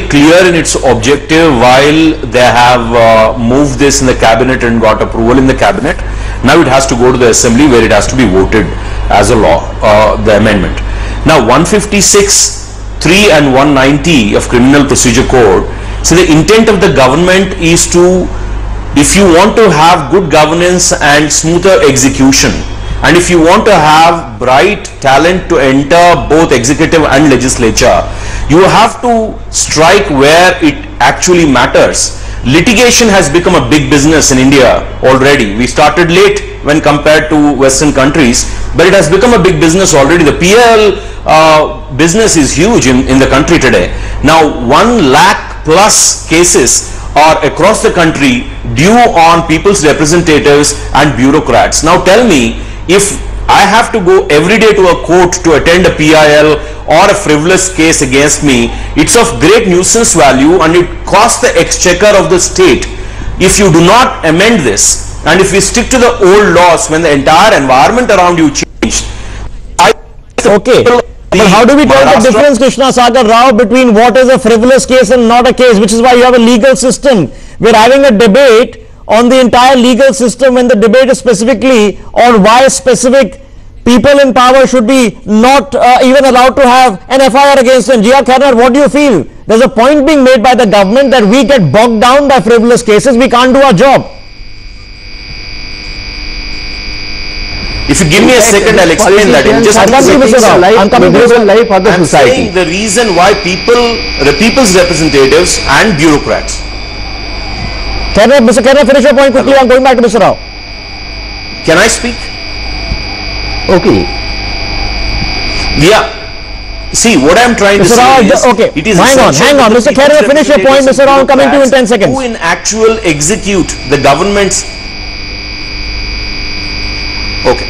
very clear in its objective while they have moved this in the cabinet and got approval in the cabinet. Now it has to go to the assembly where it has to be voted as a law, the amendment. Now 156(3) and 190 of Criminal Procedure Code. So the intent of the government is to, if you want to have good governance and smoother execution, and if you want to have bright talent to enter both executive and legislature, you have to strike where it actually matters. Litigation has become a big business in India already. We started late when compared to Western countries, but it has become a big business already. The PL business is huge in the country today. Now 1 lakh plus cases are across the country due on people's representatives and bureaucrats. Now tell me, if I have to go every day to a court to attend a PIL or a frivolous case against me, it's of great nuisance value and it costs the exchequer of the state. If you do not amend this, and if we stick to the old laws when the entire environment around you changed. Okay. But how do we tell the difference, Krishna Saagar Rao, between what is a frivolous case and not a case, which is why you have a legal system. We're having a debate on the entire legal system when the debate is specifically on why specific people in power should be not even allowed to have an FIR against them. Jia Khairnar, what do you feel? There's a point being made by the government that we get bogged down by frivolous cases, we can't do our job. If you give me a second, I'll explain that. In just I'm coming to the life of the society. I'm saying the reason why the people's representatives and bureaucrats. Mr. Khairnar, finish your point quickly. I'm going back to Mr. Rao. Can I speak? Okay. Yeah. See, what I'm trying to say is, okay. It is hang on. Mr. Khairnar, finish your point. Mr. Rao, I'm coming to you in 10 seconds. Who in actual execute the government's. Okay.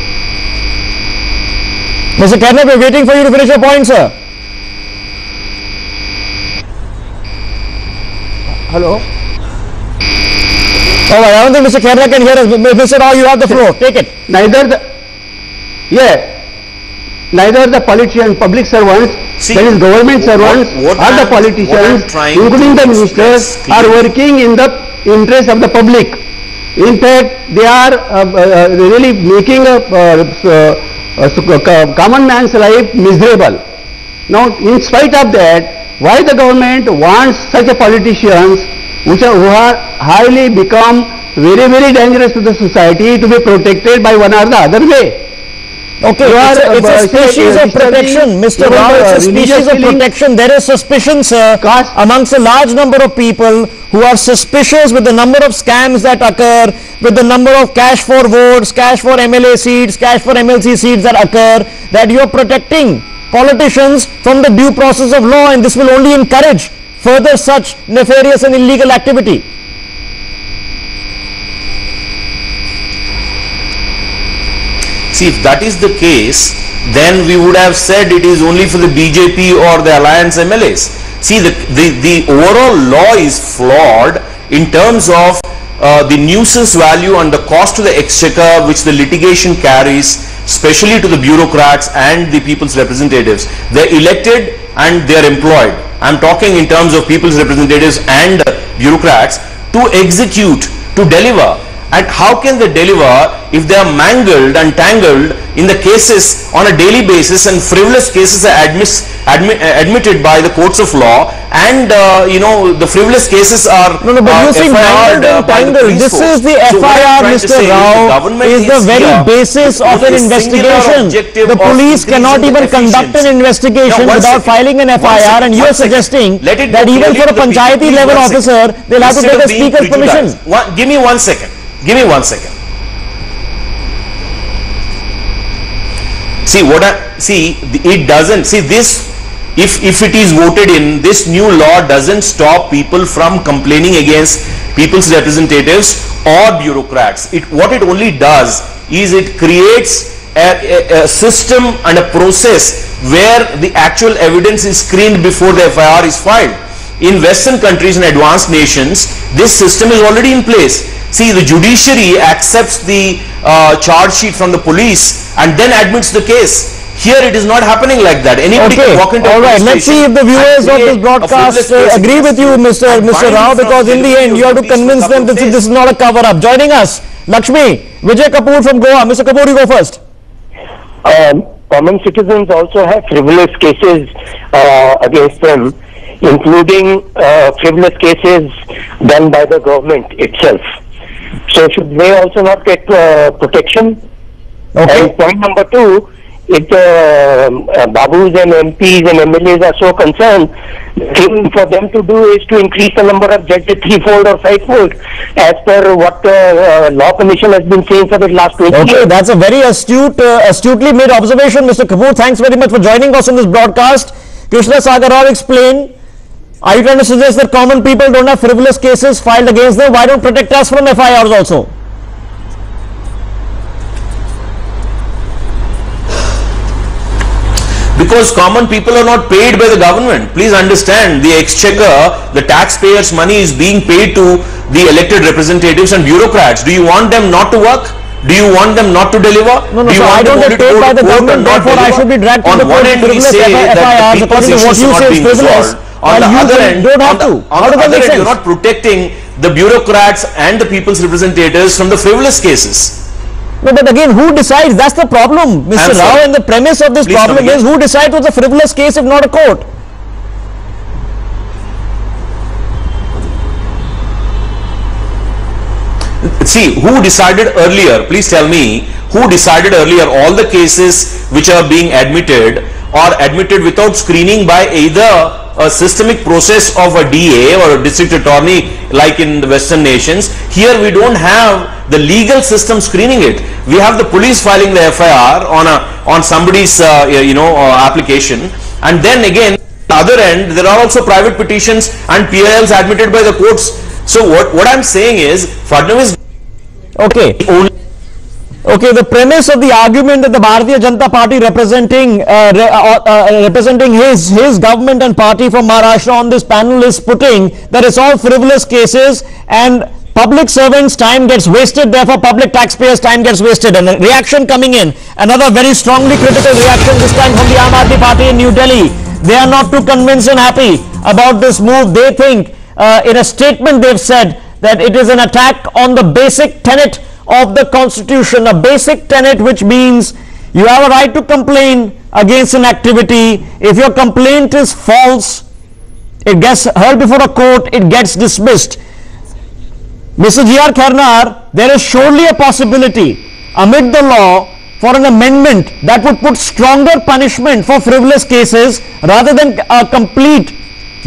Mr. Khairnar, we're waiting for you to finish your point, sir. Hello? Oh, I don't think Mr. Khairnar can hear us. Mr. Rao, you have the floor. Take it. Neither the politicians, public servants, that is government servants, or the politicians, including the ministers, are working in the interest of the public. In fact, they are really making a common man's life miserable. Now, in spite of that, why the government wants such a politicians who are highly become very, very dangerous to the society to be protected by one or the other way? Okay, it's a species of protection, Mr. Rao, it's a species of protection. There is suspicion, sir, amongst a large number of people who are suspicious with the number of scams that occur, with the number of cash for votes, cash for MLA seats, cash for MLC seats that occur, that you are protecting politicians from the due process of law, and this will only encourage further such nefarious and illegal activity. See, if that is the case, then we would have said it is only for the BJP or the alliance MLAs. See, the overall law is flawed in terms of the nuisance value and the cost to the exchequer which the litigation carries, especially to the bureaucrats and the people's representatives. They're elected and they're employed. I'm talking in terms of people's representatives and bureaucrats to execute, to deliver. And how can they deliver if they are mangled and tangled in the cases on a daily basis, and frivolous cases are admitted by the courts of law, and the frivolous cases are but you see mangled and tangled. This is the FIR, Mr. Rao, is the very basis of an investigation. The police cannot even conduct an investigation without filing an FIR, and you are suggesting that even for a panchayati level officer, they'll have to take a speaker's permission. Give me 1 second. Give me 1 second. See it doesn't, see this, if it is voted in, this new law doesn't stop people from complaining against people's representatives or bureaucrats. What it only does is it creates a system and a process where the actual evidence is screened before the FIR is filed. In Western countries and advanced nations, this system is already in place. See, the judiciary accepts the charge sheet from the police and then admits the case. Here it is not happening like that. Anybody can walk into all right. Let's see if the viewers of this broadcast agree with you, Mr. Rao, because in the end you have to convince them that this is not a cover-up. Joining us, Lakshmi, Vijay Kapoor from Goa. Mr. Kapoor, you go first. Common citizens also have frivolous cases against them, including frivolous cases done by the government itself. So should they also not get protection? Okay. And point number two, if Babus and MPs and MLAs are so concerned, the thing for them to do is to increase the number of judges threefold or fivefold, as per what the Law Commission has been saying for the last 20 years. Okay, that's a very astutely made observation, Mr. Kapoor. Thanks very much for joining us on this broadcast. Krishna Saagar Rao, explain. Are you trying to suggest that common people don't have frivolous cases filed against them? Why don't protect us from FIRs also? Because common people are not paid by the government. Please understand, the exchequer, the taxpayers' money is being paid to the elected representatives and bureaucrats. Do you want them not to work? Do you want them not to deliver? No, so I don't get paid by the government, therefore I should be dragged to the court with frivolous FIRs according to what you say is frivolous. On the other end, you're not protecting the bureaucrats and the people's representatives from the frivolous cases. No, but again, who decides? That's the problem, Mr. Rao, and the premise of this problem is who decides what's a frivolous case if not a court? See, who decided earlier? Please tell me, who decided earlier all the cases which are being admitted or admitted without screening by either a systemic process of a DA or a district attorney like in the Western nations? Here we don't have the legal system screening it. We have the police filing the FIR on somebody's application, and then again at the other end there are also private petitions and PILs admitted by the courts. So what I'm saying is Fadnavis. Okay. Okay, the premise of the argument that the Bharatiya Janata Party representing his government and party from Maharashtra on this panel is putting that it's all frivolous cases and public servants' time gets wasted, therefore public taxpayers' time gets wasted. And a reaction coming in, another very strongly critical reaction, this time from the Aam Aadmi Party in New Delhi. They are not too convinced and happy about this move. They think, in a statement they've said, that it is an attack on the basic tenet of the Constitution, a basic tenet which means you have a right to complain against an activity. If your complaint is false, it gets heard before a court, it gets dismissed. Mr. G.R. Khernar, there is surely a possibility amid the law for an amendment that would put stronger punishment for frivolous cases rather than a complete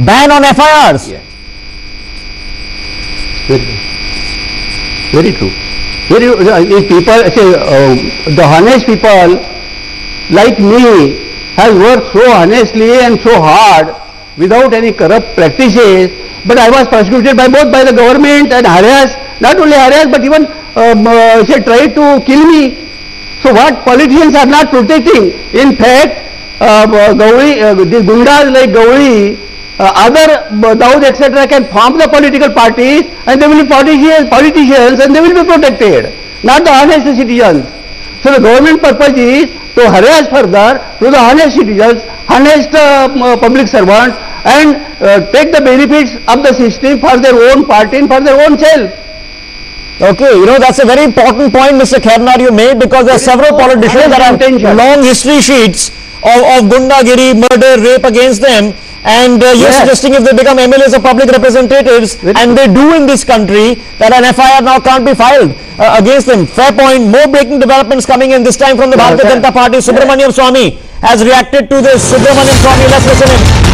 ban on FIRs. Yeah. Very true. If people say the honest people like me has worked so honestly and so hard without any corrupt practices, but I was persecuted by both by the government and harassed, not only harassed but even tried to kill me. So what politicians are not protecting? In fact, the gundas like Gauri, other Daud etc. can form the political parties and they will be politicians and they will be protected, not the honest citizens. So the government purpose is to harass further to the honest citizens, honest public servants, and take the benefits of the system for their own party and for their own self. Okay, that's a very important point, Mr. Khernar, you made, because there are several politicians that have long history sheets of gundagiri, murder, rape against them, and you're suggesting if they become MLAs or public representatives, and they do in this country, that an FIR now can't be filed against them. Fair point. More breaking developments coming in, this time from the Bharatiya Janata Party. Subramaniam Swamy has reacted to this. Subramaniam Swamy, let's listen in.